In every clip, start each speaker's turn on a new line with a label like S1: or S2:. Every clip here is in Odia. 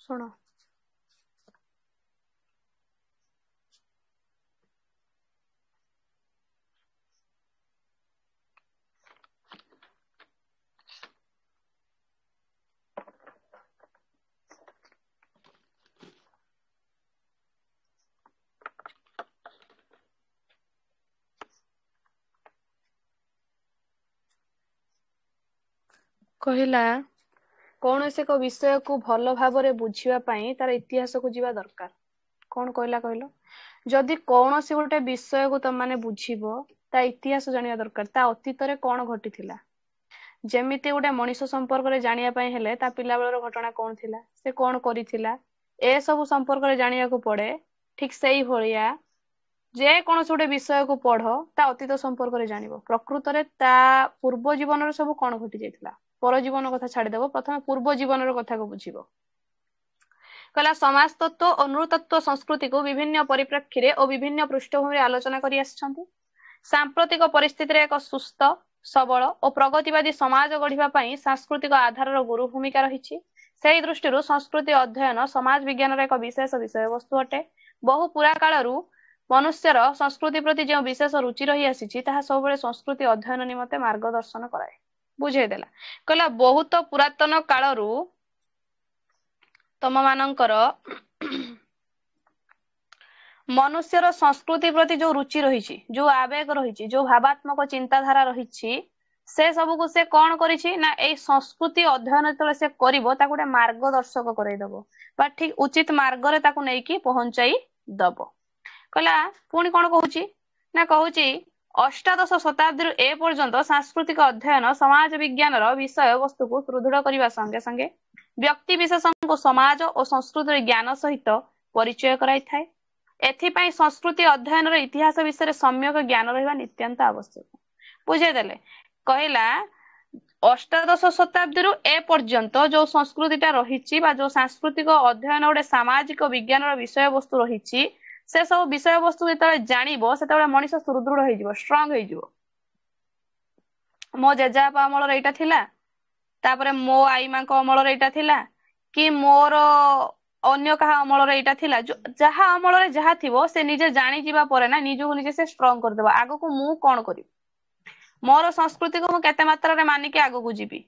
S1: ଶୁଣ କହିଲା କୌଣସି ଏକ ବିଷୟକୁ ଭଲ ଭାବରେ ବୁଝିବା ପାଇଁ ତାର ଇତିହାସକୁ ଯିବା ଦରକାର। କଣ କହିଲା କହିଲ? ଯଦି କୌଣସି ଗୋଟେ ବିଷୟକୁ ତମମାନେ ବୁଝିବ ତା ଇତିହାସ ଜାଣିବା ଦରକାର, ତା ଅତୀତରେ କଣ ଘଟିଥିଲା। ଯେମିତି ଗୋଟେ ମଣିଷ ସମ୍ପର୍କରେ ଜାଣିବା ପାଇଁ ହେଲେ ତା ପିଲାବେଳର ଘଟଣା କଣ ଥିଲା, ସେ କଣ କରିଥିଲା, ଏସବୁ ସମ୍ପର୍କରେ ଜାଣିବାକୁ ପଡେ। ଠିକ ସେଇଭଳିଆ ଯେ କୌଣସି ଗୋଟେ ବିଷୟକୁ ପଢ ତା ଅତୀତ ସମ୍ପର୍କରେ ଜାଣିବ। ପ୍ରକୃତରେ ତା ପୂର୍ବ ଜୀବନରେ ସବୁ କଣ ଘଟି ଯାଇଥିଲା। ପର ଜୀବନ କଥା ଛାଡିଦବ, ପ୍ରଥମେ ପୂର୍ବ ଜୀବନର କଥାକୁ ବୁଝିବ। କହିଲା ସମାଜ ତତ୍ତ୍ୱ ଓ ନୃତତ୍ତ୍ୱ ସଂସ୍କୃତିକୁ ବିଭିନ୍ନ ପରିପ୍ରେକ୍ଷୀରେ ଓ ବିଭିନ୍ନ ପୃଷ୍ଠଭୂମିରେ ଆଲୋଚନା କରି ଆସିଛନ୍ତି। ସାମ୍ପ୍ରତିକ ପରିସ୍ଥିତିରେ ଏକ ସୁସ୍ଥ ସବଳ ଓ ପ୍ରଗତିବାଦୀ ସମାଜ ଗଢିବା ପାଇଁ ସାଂସ୍କୃତିକ ଆଧାରର ଗୁରୁ ଭୂମିକା ରହିଛି। ସେହି ଦୃଷ୍ଟିରୁ ସଂସ୍କୃତି ଅଧ୍ୟୟନ ସମାଜ ବିଜ୍ଞାନର ଏକ ବିଶେଷ ବିଷୟବସ୍ତୁ ଅଟେ। ବହୁ ପୁରା କାଳରୁ ମନୁଷ୍ୟର ସଂସ୍କୃତି ପ୍ରତି ଯେଉଁ ବିଶେଷ ରୁଚି ରହି ଆସିଛି ତାହା ସବୁବେଳେ ସଂସ୍କୃତି ଅଧ୍ୟୟନ ନିମନ୍ତେ ମାର୍ଗଦର୍ଶନ କରାଏ। ବୁଝେଇଦେଲା। କହିଲା ବହୁତ ପୁରାତନ କାଳରୁ ତମ ମାନଙ୍କର ମନୁଷ୍ୟର ସଂସ୍କୃତି ପ୍ରତି ଯୋଉ ରୁଚି ରହିଛି, ଯୋଉ ଆବେଗ ରହିଛି, ଯୋଉ ଭାବାତ୍ମକ ଚିନ୍ତାଧାରା ରହିଛି, ସେ ସବୁକୁ ସେ କଣ କରିଛି ନା ଏଇ ସଂସ୍କୃତି ଅଧ୍ୟୟନ ଯେତେବେଳେ ସେ କରିବ ତାକୁ ଗୋଟେ ମାର୍ଗଦର୍ଶକ କରେଇଦବ ବା ଠିକ ଉଚିତ ମାର୍ଗରେ ତାକୁ ନେଇକି ପହଞ୍ଚାଇ ଦବ। କହିଲା ପୁଣି କଣ କହୁଛି ନା କହୁଛି ଅଷ୍ଟାଦଶ ଶତାବ୍ଦୀରୁ ଏ ପର୍ଯ୍ୟନ୍ତ ସାଂସ୍କୃତିକ ଅଧ୍ୟୟନ ସମାଜ ବିଜ୍ଞାନର ବିଷୟବସ୍ତୁକୁ ସୁଦୃଢ କରିବା ସଙ୍ଗେ ସଙ୍ଗେ ବ୍ୟକ୍ତି ବିଶେଷଙ୍କୁ ସମାଜ ଓ ସଂସ୍କୃତିର ଜ୍ଞାନ ସହିତ ପରିଚୟ କରାଇଥାଏ। ଏଥିପାଇଁ ସଂସ୍କୃତି ଅଧ୍ୟୟନର ଇତିହାସ ବିଷୟରେ ସମ୍ୟକ ଜ୍ଞାନ ରହିବା ନିତ୍ୟାନ୍ତ ଆବଶ୍ୟକ। ବୁଝେଇଦେଲେ। କହିଲା ଅଷ୍ଟାଦଶ ଶତାବ୍ଦୀରୁ ଏ ପର୍ଯ୍ୟନ୍ତ ଯୋଉ ସଂସ୍କୃତିଟା ରହିଛି ବା ଯୋଉ ସାଂସ୍କୃତିକ ଅଧ୍ୟୟନ ଗୋଟେ ସାମାଜିକ ବିଜ୍ଞାନର ବିଷୟବସ୍ତୁ ରହିଛି, ସେ ସବୁ ବିଷୟବସ୍ତୁ ଯେତେବେଳେ ଜାଣିବ ସେତେବେଳେ ମଣିଷ ସୁଦୃଢ ହେଇଯିବ, ଷ୍ଟ୍ରଙ୍ଗ ହେଇଯିବ। ମୋ ଜେଜେବାପା ଅମଳର ଏଇଟା ଥିଲା, ତାପରେ ମୋ ଆଈ ମାଙ୍କ ଅମଳର ଏଇଟା ଥିଲା, କି ମୋର ଅନ୍ୟ କାହା ଅମଳର ଏଇଟା ଥିଲା। ଯାହା ଅମଳରେ ଯାହା ଥିବ ସେ ନିଜେ ଜାଣିଯିବା ପରେ ନା ନିଜକୁ ନିଜେ ସେ ଷ୍ଟ୍ରଙ୍ଗ କରିଦେବ। ଆଗକୁ ମୁଁ କଣ କରିବି, ମୋର ସଂସ୍କୃତିକୁ ମୁଁ କେତେ ମାତ୍ରାରେ ମାନିକି ଆଗକୁ ଯିବି,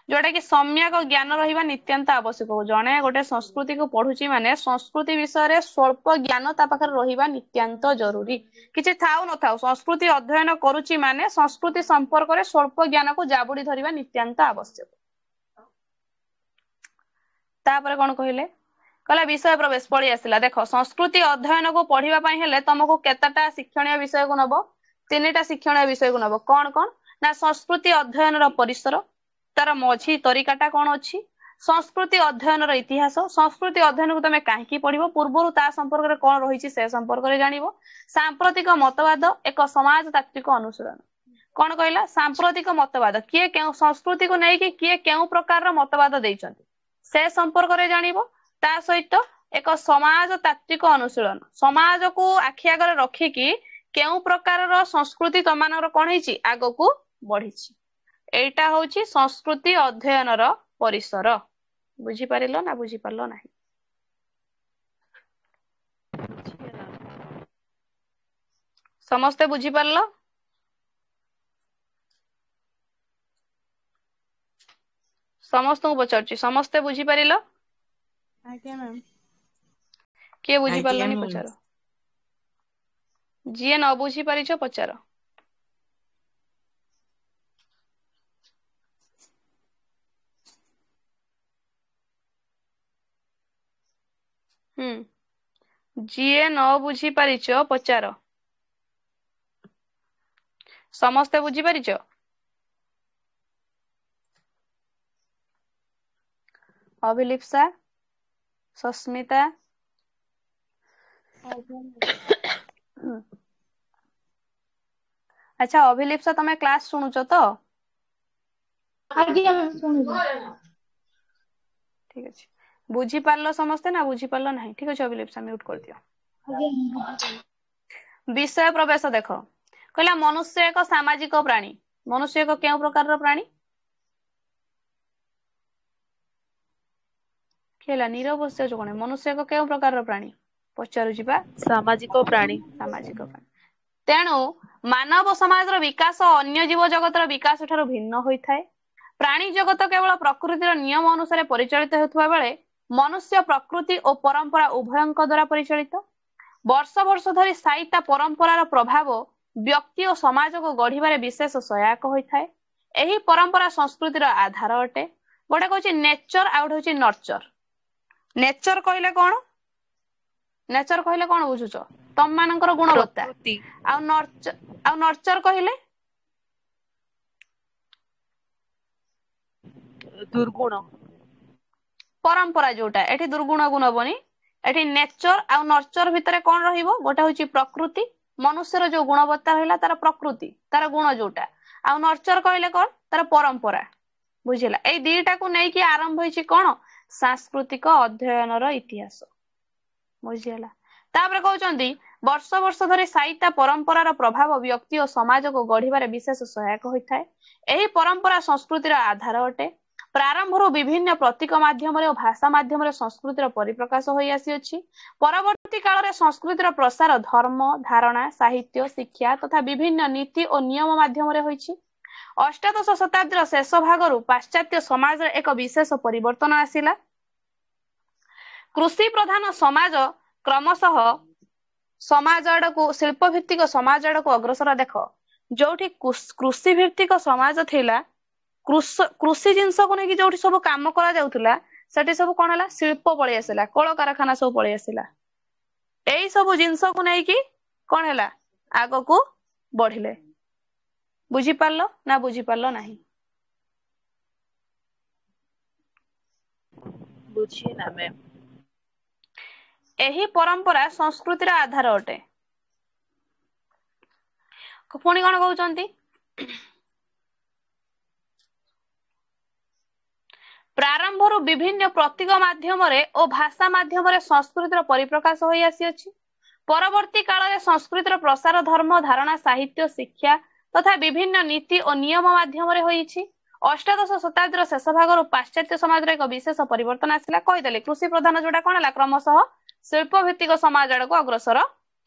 S1: ଯୋଉଟା କି ସମ୍ୟକ ଜ୍ଞାନ ରହିବା ନିତ୍ୟାନ୍ତ ଆବଶ୍ୟକ। ଜଣେ ଗୋଟେ ସଂସ୍କୃତିକୁ ପଢୁଛି ମାନେ ସଂସ୍କୃତି ବିଷୟରେ ସ୍ୱଳ୍ପ ଜ୍ଞାନ ତା ପାଖରେ ରହିବା ନିତ୍ୟାନ୍ତ ଜରୁରୀ। କିଛି ଥାଉ ନଥାଉ ସଂସ୍କୃତି ଅଧ୍ୟୟନ କରୁଛି ମାନେ ସଂସ୍କୃତି ସମ୍ପର୍କରେ ସ୍ୱଳ୍ପ ଜ୍ଞାନକୁ ଜାବୁଡି ଧରିବା ନିତ୍ୟାନ୍ତ ଆବଶ୍ୟକ। ତାପରେ କଣ କହିଲେ? କହିଲା ବିଷୟ ପ୍ରବେଶ ପଳେଇ ଆସିଲା। ଦେଖ ସଂସ୍କୃତି ଅଧ୍ୟୟନକୁ ପଢିବା ପାଇଁ ହେଲେ ତମକୁ କେତେଟା ଶିକ୍ଷଣୀୟ ବିଷୟକୁ ନବ? 3ଟା ଶିକ୍ଷଣୀୟ ବିଷୟକୁ ନବ। କଣ କଣ ନା ସଂସ୍କୃତି ଅଧ୍ୟୟନର ପରିସର, ତାର ମଝି ତରିକାଟା କଣ ଅଛି, ସଂସ୍କୃତି ଅଧ୍ୟୟନର ଇତିହାସ, ସଂସ୍କୃତି ଅଧ୍ୟୟନକୁ ତମେ କାହିଁକି ପଢିବ, ପୂର୍ବରୁ ତା ସମ୍ପର୍କରେ କଣ ରହିଛି ସେ ସମ୍ପର୍କରେ ଜାଣିବ। ସାମ୍ପ୍ରତିକ ମତବାଦ ଏକ ସମାଜ ତାତ୍ତ୍ୱିକ ଅନୁଶୀଳନ। କଣ କହିଲା? ସାମ୍ପ୍ରତିକ ମତବାଦ, କିଏ କେଉଁ ସଂସ୍କୃତିକୁ ନେଇକି କିଏ କେଉଁ ପ୍ରକାରର ମତବାଦ ଦେଇଛନ୍ତି ସେ ସମ୍ପର୍କରେ ଜାଣିବ। ତା ସହିତ ଏକ ସମାଜ ତାତ୍ତ୍ୱିକ ଅନୁଶୀଳନ, ସମାଜକୁ ଆଖି ଆଗରେ ରଖିକି କେଉଁ ପ୍ରକାରର ସଂସ୍କୃତି ତମାନଙ୍କର କଣ ହେଇଛି ଆଗକୁ ବଢିଛି। ଏଇଟା ହଉଛି ସଂସ୍କୃତି ଅଧ୍ୟୟନର ପରିସର। ବୁଝିପାରିଲ ନା ବୁଝିପାରିଲ ନାହିଁ? ସମସ୍ତେ ବୁଝିପାରିଲ? ସମସ୍ତଙ୍କୁ ପଚାରୁଛି, ସମସ୍ତେ ବୁଝିପାରିଲ?
S2: ଆଜ୍ଞା ମ୍ୟାମ୍।
S1: କିଏ
S2: ଆଜ୍ଞା
S1: ବୁଝିପାରିଲନି
S2: ମ୍ୟାମ୍।
S1: ପଚାର। ଯିଏ ନ ବୁଝି ପାରିଛ ପଚାର। ଯିଏ ନ ବୁଝି ପାରିଛ ପଚାର। ସମସ୍ତେ ବୁଝିପାରିଛ? ଅଭିଲିପ୍ସା, ସସ୍ମିତା, ଆଚ୍ଛା ଅଭିଲିପ୍ସା ତମେ କ୍ଲାସ ଶୁଣୁଛ ତ?
S2: ଆଜ୍ଞା ମ୍ୟାମ୍ ଶୁଣୁଛି।
S1: ଠିକ ଅଛି। ବୁଝିପାରିଲ ସମସ୍ତେ ନା ବୁଝିପାରିଲ ନାହିଁ? ଠିକ ଅଛି ଅଭିଲିପ୍ସା ମ୍ୟୁଟ କରିଦିଅ।
S2: ଆଜ୍ଞା।
S1: ବିଷୟ ପ୍ରବେଶ ଦେଖ। କହିଲା ମନୁଷ୍ୟ ଏକ ସାମାଜିକ ପ୍ରାଣୀ। ମନୁଷ୍ୟ ଏକ କେଉଁ ପ୍ରକାରର ପ୍ରାଣୀ? ହେଲା ନିରବସ୍ୟ କଣ ମନୁଷ୍ୟ ଏକ କେଉଁ ପ୍ରକାରର ପ୍ରାଣୀ ପଚାରୁଛି ବା
S2: ସାମାଜିକ ପ୍ରାଣୀ।
S1: ସାମାଜିକ ପ୍ରାଣୀ। ତେଣୁ ମାନବ ସମାଜର ବିକାଶ ଅନ୍ୟ ଜୀବ ଜଗତର ବିକାଶ ଠାରୁ ଭିନ୍ନ ହୋଇଥାଏ। ପ୍ରାଣୀ ଜଗତ କେବଳ ପ୍ରକୃତିର ନିୟମ ଅନୁସାରେ ପରିଚାଳିତ ହେଉଥିବା ବେଳେ ମନୁଷ୍ୟ ପ୍ରକୃତି ଓ ପରମ୍ପରା ଉଭୟଙ୍କ ଦ୍ୱାରା ପରିଚାଳିତ। ବର୍ଷ ବର୍ଷ ଧରି ସାହିତ୍ୟ ପରମ୍ପରାର ପ୍ରଭାବ ବ୍ୟକ୍ତି ଓ ସମାଜକୁ ଗଢିବାରେ ବିଶେଷ ସହାୟକ ହୋଇଥାଏ। ଏହି ପରମ୍ପରା ସଂସ୍କୃତିର ଆଧାର ଅଟେ। ଗୋଟେ କହୁଛି ନେଚର ଆଉ ଗୋଟେ ହଉଛି ନର୍ଚର। ନେଚର କହିଲେ କଣ? ନେଚର କହିଲେ କଣ ବୁଝୁଛ? ତମ ମାନଙ୍କର ଗୁଣବତ୍ତା।
S2: ପ୍ରକୃତି।
S1: ଆଉ ନର୍ଚର କହିଲେ
S2: ଦୁର୍ଗୁଣ।
S1: ପରମ୍ପରା ଯୋଉଟା ଏଠି ଦୁର୍ଗୁଣ ଗୁଣ ହବନି। ଏଠି ନେଚର ଆଉ ନର୍ଚର ଭିତରେ କଣ ରହିବ? ଗୋଟେ ହଉଛି ପ୍ରକୃତି ମନୁଷ୍ୟର ଯୋଉ ଗୁଣବତ୍ତା ରହିଲା ତାର ପ୍ରକୃତି ତାର ଗୁଣ ଯୋଉଟା। ଆଉ ନର୍ଚର କହିଲେ କଣ? ତାର ପରମ୍ପରା। ବୁଝିଲା ଏଇ ଦିଟାକୁ ନେଇକି ଆରମ୍ଭ ହେଇଛି କଣ? ସାଂସ୍କୃତିକ ଅଧ୍ୟୟନର ଇତିହାସ। ବୁଝିହେଲା। ତାପରେ କହୁଛନ୍ତି ବର୍ଷ ବର୍ଷ ଧରି ସାହିତ୍ୟ ପରମ୍ପରାର ପ୍ରଭାବ ବ୍ୟକ୍ତି ଓ ସମାଜକୁ ଗଢିବାରେ ବିଶେଷ ସହାୟକ ହୋଇଥାଏ। ଏହି ପରମ୍ପରା ସଂସ୍କୃତିର ଆଧାର ଅଟେ। ପ୍ରାରମ୍ଭରୁ ବିଭିନ୍ନ ପ୍ରତୀକ ମାଧ୍ୟମରେ ଓ ଭାଷା ମାଧ୍ୟମରେ ସଂସ୍କୃତିର ପରିପ୍ରକାଶ ହୋଇ ଆସିଅଛି। ପରବର୍ତ୍ତୀ କାଳରେ ସଂସ୍କୃତିର ପ୍ରସାର ଧର୍ମ ଧାରଣା ସାହିତ୍ୟ ଶିକ୍ଷା ତଥା ବିଭିନ୍ନ ନୀତି ଓ ନିୟମ ମାଧ୍ୟମରେ ହୋଇଛି। ଅଷ୍ଟାଦଶ ଶତାବ୍ଦୀର ଶେଷ ଭାଗରୁ ପାଶ୍ଚାତ୍ୟ ସମାଜରେ ଏକ ବିଶେଷ ପରିବର୍ତ୍ତନ ଆସିଲା। କୃଷି ପ୍ରଧାନ ସମାଜ କ୍ରମଶଃ ସମାଜ ଆଡକୁ ଶିଳ୍ପ ଭିତ୍ତିକ ସମାଜ ଆଡକୁ ଅଗ୍ରସର। ଦେଖ ଯୋଉଠି କୃଷି ଭିତ୍ତିକ ସମାଜ ଥିଲା କୃଷି ଜିନିଷକୁ ନେଇକି ଯୋଉଠି ସବୁ କାମ କରାଯାଉଥିଲା ସେଠି ସବୁ କଣ ହେଲା? ଶିଳ୍ପ ପଳେଇ ଆସିଲା, କଳକାରଖାନା ସବୁ ପଳେଇ ଆସିଲା। ଏଇ ସବୁ ଜିନିଷକୁ ନେଇକି କଣ ହେଲା? ଆଗକୁ ବଢିଲେ। ବୁଝିପାରିଲ ନା ବୁଝିପାରିଲ ନାହିଁ?
S2: ବୁଝିହେଲା ମ୍ୟାମ୍।
S1: ଏହି ପରମ୍ପରା ସଂସ୍କୃତିର ଆଧାର ଅଟେ। ପୁଣି କଣ କହୁଛନ୍ତି? ପ୍ରାରମ୍ଭରୁ ବିଭିନ୍ନ ପ୍ରତୀକ ମାଧ୍ୟମରେ ଓ ଭାଷା ମାଧ୍ୟମରେ ସଂସ୍କୃତିର ପରିପ୍ରକାଶ ହୋଇ ଆସିଅଛି। ପରବର୍ତ୍ତୀ କାଳରେ ସଂସ୍କୃତିର ପ୍ରସାର ଧର୍ମ ଧାରଣା ସାହିତ୍ୟ ଶିକ୍ଷା ତଥା ବିଭିନ୍ନ ନୀତି ଓ ନିୟମ ମାଧ୍ୟମରେ ହୋଇଛି। ଅଷ୍ଟାଦଶ ଶତାବ୍ଦୀର ଶେଷ ଭାଗରୁ ପାଶ୍ଚାତ୍ୟ ସମାଜରେ ଏକ ବିଶେଷ ପରିବର୍ତ୍ତନ ଆସିଲା। କହିଦେଲେ କୃଷି ପ୍ରଧାନ ଯୋଉଟା କଣ ହେଲା? କ୍ରମଶଃ ଶିଳ୍ପ ଭିତ୍ତିକ ସମାଜ ଆଡକୁ ଅଗ୍ରସର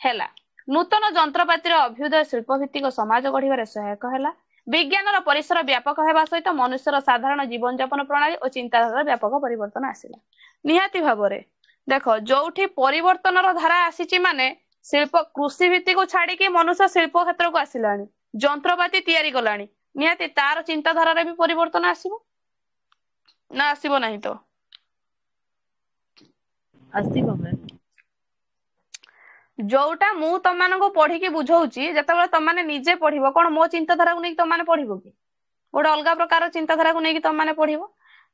S1: ହେଲା। ନୂତନ ଯନ୍ତ୍ରପାତିର ଅଭ୍ୟୁଦୟ ଶିଳ୍ପ ଭିତ୍ତିକ ସମାଜ ଗଢିବାରେ ସହାୟକ ହେଲା। ବିଜ୍ଞାନର ପରିସର ବ୍ୟାପକ ହେବା ସହିତ ମନୁଷ୍ୟର ସାଧାରଣ ଜୀବନ ଯାପନ ପ୍ରଣାଳୀ ଓ ଚିନ୍ତାଧାରାର ବ୍ୟାପକ ପରିବର୍ତ୍ତନ ଆସିଲା। ନିହାତି ଭାବରେ ଦେଖ ଯୋଉଠି ପରିବର୍ତ୍ତନର ଧାରା ଆସିଛି ମାନେ ଶିଳ୍ପ କୃଷି ଭିତ୍ତିକୁ ଛାଡିକି ମନୁଷ୍ୟ ଶିଳ୍ପ କ୍ଷେତ୍ରକୁ ଆସିଲାଣି, ଯନ୍ତ୍ରପାତି ତିଆରି କଲାଣି, ନିହାତି ତାର ଚିନ୍ତାଧାରାରେ ବି ପରିବର୍ତ୍ତନ ଆସିବ ନା ଆସିବ ନାହିଁ? ତ
S2: ଆସିବ ମ୍ୟାମ୍।
S1: ଯୋଉଟା ମୁଁ ତମମାନଙ୍କୁ ପଢିକି ବୁଝଉଛି ଯେତେବେଳେ ତମମାନେ ନିଜେ ପଢିବ କଣ ମୋ ଚିନ୍ତାଧାରାକୁ ନେଇକି ତମମାନେ ପଢିବ କି? ଗୋଟେ ଅଲଗା ପ୍ରକାର ଚିନ୍ତାଧାରାକୁ ନେଇକି ତମମାନେ ପଢିବ।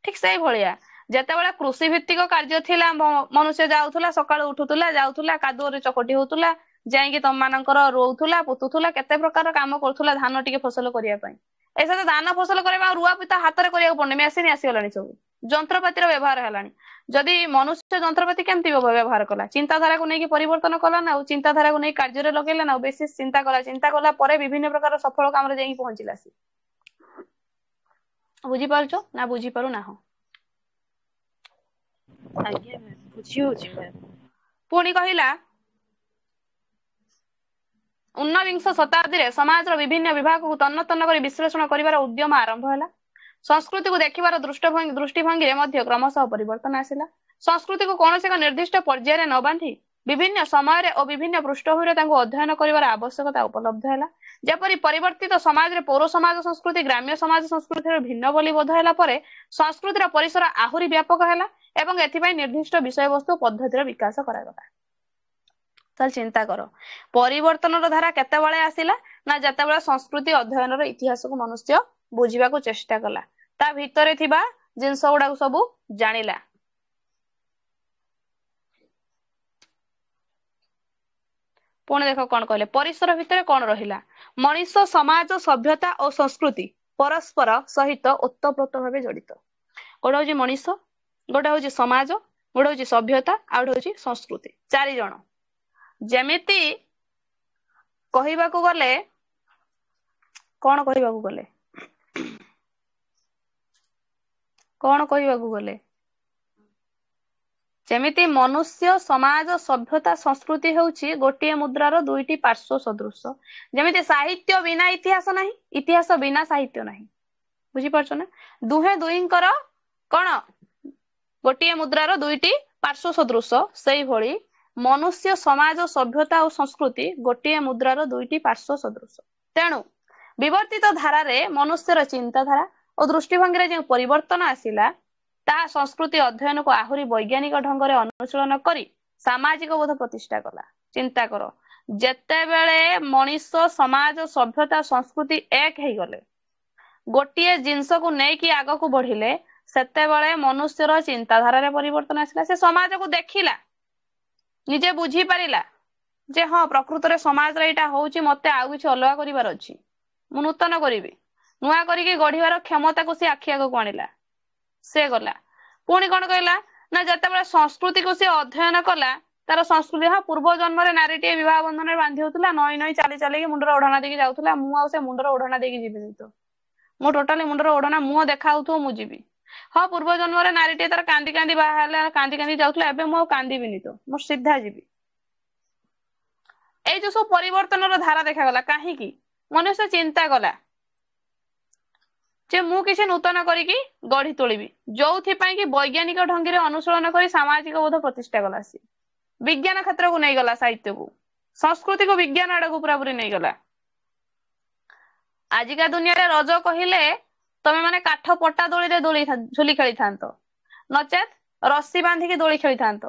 S1: ଠିକ ସେଇଭଳିଆ ଯେତେବେଳେ କୃଷି ଭିତ୍ତିକ କାର୍ଯ୍ୟ ଥିଲା ମନୁଷ୍ୟ ଯାଉଥିଲା ସକାଳୁ ଉଠୁଥିଲା ଯାଉଥିଲା କାଦୁଅରେ ଚକଟି ହଉଥିଲା ଯାଇକି ତମମାନଙ୍କର ରୋଉଥିଲା ପୋତୁଥିଲା କେତେ ପ୍ରକାର କାମ କରୁଥିଲା ଧାନ ଟିକେ ଫସଲ କରିବା ପାଇଁ। ଏସବୁ ଧାନ ଫସଲ କରିବା ଆଉ ରୁଆ ପିତା ହାତରେ କରିବାକୁ ପଡୁନି, ମେସିନ ଆସିଗଲାଣି, ସବୁ ଯନ୍ତ୍ରପାତିର ବ୍ୟବହାର ହେଲାଣି। ଯଦି ମନୁଷ୍ୟ ଯନ୍ତ୍ରପାତି କେମିତି ବ୍ୟବହାର କଲା? ଚିନ୍ତାଧାରାକୁ ନେଇକି ପରିବର୍ତ୍ତନ କଲା ନା ଆଉ ଚିନ୍ତାଧାରାକୁ ନେଇ କାର୍ଯ୍ୟରେ ଲଗେଇଲା ନା ଆଉ ବେଶୀ ଚିନ୍ତା କଲା ପରେ ବିଭିନ୍ନ ପ୍ରକାର ସଫଳ କାମରେ ଯାଇକି ପହଞ୍ଚିଲା। ବୁଝିପାରୁଛ ନା ବୁଝିପାରୁନାହଁ?
S2: ଆଜ୍ଞା ମ୍ୟାମ୍ ବୁଝି ହଉଛି ମ୍ୟାମ୍।
S1: ପୁଣି କହିଲା ଊନବିଂଶ ଶତାବ୍ଦୀରେ ସମାଜର ବିଭିନ୍ନ ବିଭାଗକୁ ତନ୍ନ ତନ୍ନ କରି ବିଶ୍ଳେଷଣ କରିବାର ଉଦ୍ୟମ ଆରମ୍ଭ ହେଲା। ସଂସ୍କୃତିକୁ ଦେଖିବାର ଦୃଷ୍ଟିଭଙ୍ଗୀରେ ମଧ୍ୟ କ୍ରମଶଃ ପରିବର୍ତ୍ତନ ଆସିଲା। ସଂସ୍କୃତିକୁ କୌଣସି ଏକ ନିର୍ଦ୍ଦିଷ୍ଟ ପର୍ଯ୍ୟାୟରେ ନ ବାନ୍ଧି ବିଭିନ୍ନ ସମୟରେ ଓ ବିଭିନ୍ନ ପୃଷ୍ଠଭୂମିରେ ତାଙ୍କୁ ଅଧ୍ୟୟନ କରିବାର ଆବଶ୍ୟକତା ଉପଲବ୍ଧ ହେଲା। ଯେପରି ପରିବର୍ତ୍ତିତ ସମାଜରେ ପୌର ସମାଜ ସଂସ୍କୃତି ଗ୍ରାମ୍ୟ ସମାଜ ସଂସ୍କୃତିର ଭିନ୍ନ ବୋଲି ବୋଧ ହେଲା ପରେ ସଂସ୍କୃତିର ପରିସର ଆହୁରି ବ୍ୟାପକ ହେଲା ଏବଂ ଏଥିପାଇଁ ନିର୍ଦ୍ଦିଷ୍ଟ ବିଷୟବସ୍ତୁ ପଦ୍ଧତିର ବିକାଶ କରାଗଲା। ତାହେଲେ ଚିନ୍ତା କର ପରିବର୍ତ୍ତନର ଧାରା କେତେବେଳେ ଆସିଲା? ନା ଯେତେବେଳେ ସଂସ୍କୃତି ଅଧ୍ୟୟନର ଇତିହାସକୁ ମନୁଷ୍ୟ ବୁଝିବାକୁ ଚେଷ୍ଟା କଲା, ତା ଭିତରେ ଥିବା ଜିନିଷ ଗୁଡାକୁ ସବୁ ଜାଣିଲା। ପୁଣି ଦେଖ କଣ କହିଲେ? ପରିସର ଭିତରେ କଣ ରହିଲା? ମଣିଷ ସମାଜ ସଭ୍ୟତା ଓ ସଂସ୍କୃତି ପରସ୍ପର ସହିତ ଓତପ୍ରୋତ ଭାବେ ଜଡିତ। ଗୋଟେ ହଉଛି ମଣିଷ, ଗୋଟେ ହଉଛି ସମାଜ, ଗୋଟେ ହଉଛି ସଭ୍ୟତା, ଆଉ ଗୋଟେ ହଉଛି ସଂସ୍କୃତି। 4 ଜଣ। ଯେମିତି କହିବାକୁ ଗଲେ କଣ କହିବାକୁ ଗଲେ ଯେମିତି ମନୁଷ୍ୟ ସମାଜ ସଭ୍ୟତା ସଂସ୍କୃତି ହେଉଛି ଗୋଟିଏ ମୁଦ୍ରାର ଦୁଇଟି ପାର୍ଶ୍ୱ ସଦୃଶ। ଯେମିତି ସାହିତ୍ୟ ବିନା ଇତିହାସ ନାହିଁ, ଇତିହାସ ବିନା ସାହିତ୍ୟ ନାହିଁ। ବୁଝିପାରୁଛ ନା? ଦୁହେଁ ଦୁହିଁଙ୍କର କଣ? ଗୋଟିଏ ମୁଦ୍ରାର ଦୁଇଟି ପାର୍ଶ୍ୱ ସଦୃଶ। ସେଇଭଳି ମନୁଷ୍ୟ ସମାଜ ସଭ୍ୟତା ଓ ସଂସ୍କୃତି ଗୋଟିଏ ମୁଦ୍ରାର ଦୁଇଟି ପାର୍ଶ୍ୱ ସଦୃଶ। ତେଣୁ ବିବର୍ତ୍ତିତ ଧାରାରେ ମନୁଷ୍ୟର ଚିନ୍ତାଧାରା ଓ ଦୃଷ୍ଟିଭଙ୍ଗୀରେ ଯେଉଁ ପରିବର୍ତ୍ତନ ଆସିଲା, ତାହା ସଂସ୍କୃତି ଅଧ୍ୟୟନକୁ ଆହୁରି ବୈଜ୍ଞାନିକ ଢଙ୍ଗରେ ଅନୁଶୀଳନ କରି ସାମାଜିକ ବୋଧ ପ୍ରତିଷ୍ଠା କଲା। ଚିନ୍ତା କର, ଯେତେବେଳେ ମଣିଷ ସମାଜ ସଭ୍ୟତା ସଂସ୍କୃତି ଏକ ହେଇଗଲେ, ଗୋଟିଏ ଜିନିଷକୁ ନେଇକି ଆଗକୁ ବଢିଲେ, ସେତେବେଳେ ମନୁଷ୍ୟର ଚିନ୍ତାଧାରାରେ ପରିବର୍ତ୍ତନ ଆସିଲା। ସେ ସମାଜକୁ ଦେଖିଲା, ନିଜେ ବୁଝିପାରିଲା ଯେ ହଁ ପ୍ରକୃତରେ ସମାଜରେ ଏଇଟା ହଉଛି, ମତେ ଆଉ କିଛି ଅଲଗା କରିବାର ଅଛି, ମୁଁ ନୂତନ କରିବି। ନୂଆ କରିକି ଗଢିବାର କ୍ଷମତାକୁ ସେ ଆଖି ଆଗକୁ ଆଣିଲା। ସେ ଗଲା ପୁଣି କଣ କହିଲା ନା, ଯେତେବେଳେ ସଂସ୍କୃତିକୁ ସେ ଅଧ୍ୟୟନ କଲା, ତାର ସଂସ୍କୃତି, ହଁ ପୂର୍ବ ଜନ୍ମରେ ନାରୀଟିଏ ବିବାହ ବନ୍ଧନରେ ବାନ୍ଧି ହଉଥିଲା, ନଈ ନଈ ଚାଲି ଚାଲିକି ମୁଣ୍ଡର ଓଢଣା ଦେଇକି ଯାଉଥିଲା, ମୁଁ ଆଉ ସେ ମୁଣ୍ଡର ଓଢଣା ଦେଇକି ଯିବିନି ତ, ମୁଁ ଟୋଟାଲି ମୁଣ୍ଡର ଓଢଣା ମୁହଁ ଦେଖା ହଉଥିବ ମୁଁ ଯିବି। ହଁ ପୂର୍ବ ଜନ୍ମରେ ନାରୀଟିଏ ତାର କାନ୍ଦି କାନ୍ଦି ବାହା ହେଲା, କାନ୍ଦି କାନ୍ଦି ଯାଉଥିଲା, ଏବେ ମୁଁ ଆଉ କାନ୍ଦିବିନି ତ, ମୁଁ ସିଧା ଯିବି। ଏଇ ଯୋଉ ସବୁ ପରିବର୍ତ୍ତନର ଧାରା ଦେଖାଗଲା, କାହିଁକି? ମନୁଷ୍ୟ ଚିନ୍ତା କଲା ଯେ ମୁଁ କିଛି ନୂତନ କରିକି ଗଢି ତୋଳିବି, ଯୋଉଥିପାଇଁ କି ବୈଜ୍ଞାନିକ ଢଙ୍ଗରେ ଅନୁଶୀଳନ କରି ସାମାଜିକ ବୋଧ ପ୍ରତିଷ୍ଠା କଲା। ସେ ବିଜ୍ଞାନ କ୍ଷେତ୍ରକୁ ନେଇଗଲା, ସାହିତ୍ୟକୁ, ସଂସ୍କୃତିକୁ ବିଜ୍ଞାନ ଆଡକୁ ପୁରାପୁରି ନେଇଗଲା। ଆଜିକା ଦୁନିଆରେ ରଜ କହିଲେ ତମେ ମାନେ କାଠ ପଟା ଦୋଳିରେ ଝୁଲି ଖେଳିଥାନ୍ତ, ନଚେତ୍ ରସି ବାନ୍ଧିକି ଦୋଳି ଖେଳିଥାନ୍ତ।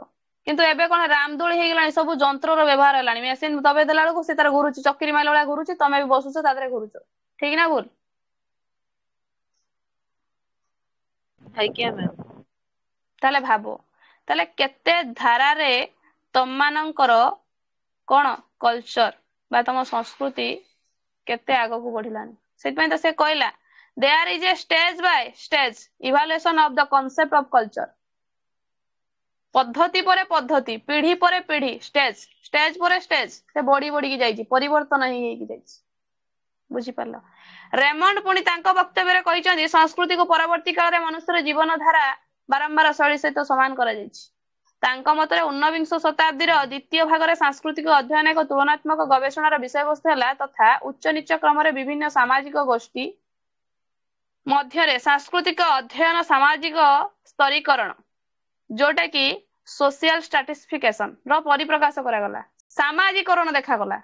S1: କିନ୍ତୁ ଏବେ କଣ ରାମ ଦୋଳି ହେଇଗଲାଣି, ସବୁ ଯନ୍ତ୍ରର ବ୍ୟବହାର ହେଲାଣି। ମେସିନ ଦବେଇ ଦେଲା ବେଳକୁ ସେ ତାର ଘୁରୁଛି, ଚକିରି ମାଇଲା ଭଳିଆ ଘୁରୁଛି, ତମେ ବି ବସୁଛ ତା ଦେହରେ ଘୁରୁଛ। ଠିକ ନା ଭୁଲ?
S2: ଆଜ୍ଞା ମ୍ୟାମ୍।
S1: ତାହେଲେ ଭାବ, ତାହେଲେ କେତେ ଧାରାରେ ତମମାନଙ୍କର କଣ କଲଚର ବା ତମ ସଂସ୍କୃତି କେତେ ଆଗକୁ ବଢିଲାଣି। ସେଥିପାଇଁ ତ ସେ କହିଲା, there is a stage by stage evaluation of the concept of culture। ପଦ୍ଧତି ପରେ ପଦ୍ଧତି, ପିଢି ପରେ ପିଢି, ଷ୍ଟେଜ ପରେ ଷ୍ଟେଜ ସେ ବଢି ବଢିକି ଯାଇଛି, ପରିବର୍ତ୍ତନ ହେଇକି ଯାଇଛି। ବୁଝିପାରିଲ? ରେମଣ୍ଡ ପୁଣି ତାଙ୍କ ବକ୍ତବ୍ୟରେ କହିଛନ୍ତି, ସଂସ୍କୃତିକୁ ପରବର୍ତ୍ତୀ କାଳରେ ମନୁଷ୍ୟର ଜୀବନ ଧାରା ବାରମ୍ବାର ଶୈଳୀ ସହିତ ସମାନ କରାଯାଇଛି। ତାଙ୍କ ମତରେ ଊନବିଂଶ ଶତାବ୍ଦୀର ଦ୍ୱିତୀୟ ଭାଗରେ ସାଂସ୍କୃତିକ ଅଧ୍ୟୟନ ଏକ ତୁଳନାତ୍ମକ ଗବେଷଣାର ବିଷୟବସ୍ତୁ ହେଲା, ତଥା ଉଚ୍ଚ ନିଚ କ୍ରମରେ ବିଭିନ୍ନ ସାମାଜିକ ଗୋଷ୍ଠୀ ମଧ୍ୟରେ ସାଂସ୍କୃତିକ ଅଧ୍ୟୟନ ସାମାଜିକ ସ୍ତରୀକରଣ, ଯୋଉଟା କି ସୋସିଆଲ ଷ୍ଟ୍ରାଟିଫିକେସନ ର ପରିପ୍ରକାଶ କରାଗଲା। ସାମାଜିକରଣ ଦେଖାଗଲା,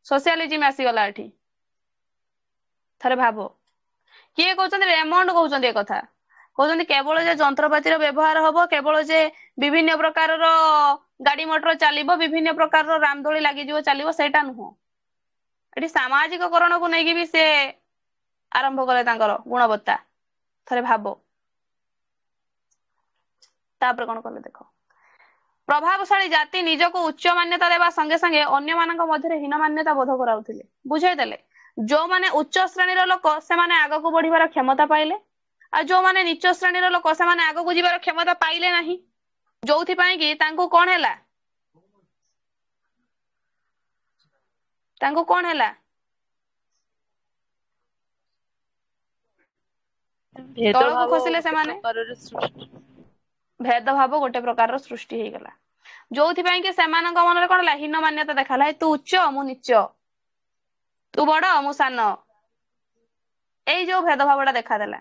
S1: ସୋସିଆଲିଜିମ ଆସିଗଲା ଏଠି। ଥରେ ଭାବ, କିଏ କହୁଛନ୍ତି? ରେମଣ୍ଡ କହୁଛନ୍ତି ଏ କଥା। କହୁଛନ୍ତି କେବଳ ଯେ ଯନ୍ତ୍ରପାତିର ବ୍ୟବହାର ହବ, କେବଳ ଯେ ବିଭିନ୍ନ ପ୍ରକାରର ଗାଡି ମଟର ଚାଲିବ, ବିଭିନ୍ନ ପ୍ରକାରର ରାମଦୋଳି ଲାଗିଯିବ ଚାଲିବ, ସେଇଟା ନୁହଁ। ଏଠି ସାମାଜିକକରଣକୁ ନେଇକି ବି ସେ ଆରମ୍ଭ କଲେ ତାଙ୍କର ଗୁଣବତ୍ତା। ଥରେ ଭାବ, ତାପରେ କଣ କଲେ ଦେଖ। ପ୍ରଭାବଶାଳୀ ଜାତି ନିଜକୁ ଉଚ୍ଚ ମାନ୍ୟତା ଦେବା ସଙ୍ଗେ ସଙ୍ଗେ ଅନ୍ୟମାନଙ୍କ ମଧ୍ୟରେ ହୀନ ମାନ୍ୟତା ବୋଧ କରାଉଥିଲେ। ବୁଝେଇଦେଲେ, ଯୋଉମାନେ ଉଚ୍ଚ ଶ୍ରେଣୀର ଲୋକ ସେମାନେ ଆଗକୁ ବଢିବାର କ୍ଷମତା ପାଇଲେ, ଆଉ ଯୋଉମାନେ ନିଚ ଶ୍ରେଣୀର ଲୋକ ସେମାନେ ଆଗକୁ ଯିବାର କ୍ଷମତା ପାଇଲେ ନାହିଁ। ଯୋଉଥିପାଇଁ କି ତାଙ୍କୁ କଣ ହେଲା? ତାଙ୍କୁ କଣ ହେଲା? ତଳକୁ
S2: ଭେଦଭାବ
S1: ଖସିଲେ
S2: ଗୋଟେ
S1: ସେମାନେ।
S2: ପ୍ରକାରର ସୃଷ୍ଟି।
S1: ଭେଦଭାବ ଗୋଟେ ପ୍ରକାରର ସୃଷ୍ଟି ହେଇଗଲା, ଯୋଉଥିପାଇଁ କି ସେମାନଙ୍କ ମନରେ କଣ ହେଲା? ହୀନ ମାନ୍ୟତା ଦେଖାଲା। ତୁ ଉଚ୍ଚ ମୁଁ ନିଚ, ତୁ ବଡ ମୁଁ ସାନ, ଏଇ ଯୋଉ ଭେଦଭାବଟା ଦେଖାଦେଲା।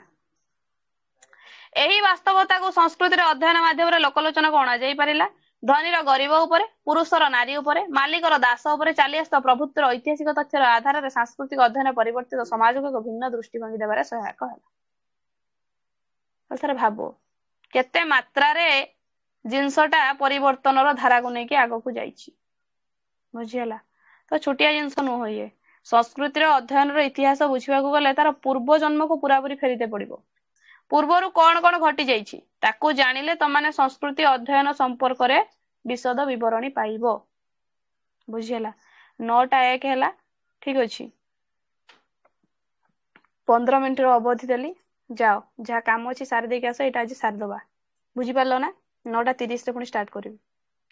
S1: ଏହି ବାସ୍ତବତାକୁ ସଂସ୍କୃତିର ଅଧ୍ୟୟନ ମାଧ୍ୟମରେ ଲୋକଲୋଚନକୁ ଅଣାଯାଇ ପାରିଲା। ଧନୀର ଗରିବ ଉପରେ, ପୁରୁଷର ନାରୀ ଉପରେ, ମାଲିକର ଦାସ ଉପରେ ଚାଲି ଆସିଥିବା ପ୍ରଭୁତ୍ୱର ଐତିହାସିକ ତଥ୍ୟର ଆଧାରରେ ସାଂସ୍କୃତିକ ଅଧ୍ୟୟନ ପରିବର୍ତ୍ତିତ ସମାଜକୁ ଏକ ଭିନ୍ନ ଦୃଷ୍ଟିଭଙ୍ଗୀ ଦେବାରେ ସହାୟକ ହେଲା। ଥରେ ଭାବ, କେତେ ମାତ୍ରାରେ ଜିନିଷଟା ପରିବର୍ତ୍ତନର ଧାରାକୁ ନେଇକି ଆଗକୁ ଯାଇଛି। ବୁଝିହେଲା? ତ ଛୋଟିଆ ଜିନିଷ ନୁହଁ ଇଏ। ସଂସ୍କୃତିର ଅଧ୍ୟୟନର ଇତିହାସ ବୁଝିବାକୁ ଗଲେ ତାର ପୂର୍ବ ଜନ୍ମକୁ ପୁରାପୁରି ଫେରିତେ ପଡିବ। ପୂର୍ବରୁ କଣ କଣ ଘଟି ଯାଇଛି ତାକୁ ଜାଣିଲେ ତମାନେ ସଂସ୍କୃତି ଅଧ୍ୟୟନ ସମ୍ପର୍କରେ ବିଶଦ ବିବରଣୀ ପାଇବ। ବୁଝିହେଲା? 9:01 ହେଲା। ଠିକ ଅଛି, 15 ମିନିଟର ଅବଧି ଦେଲି, ଯାଅ ଯାହା କାମ ଅଛି ସାରି ଦେଇକି ଆସ। ଏଇଟା ଆଜି ସାରିଦବା। ବୁଝିପାରିଲ ନା? 9:30ରେ ପୁଣି ଷ୍ଟାର୍ଟ କରିବି।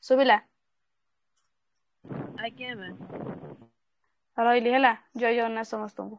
S1: ଶୁଭିଲା?
S2: ଆଜ୍ଞା ମ୍ୟାମ୍।
S1: ରହିଲି ହେଲା। ଜୟ ଜଗନ୍ନାଥ ସମସ୍ତଙ୍କୁ।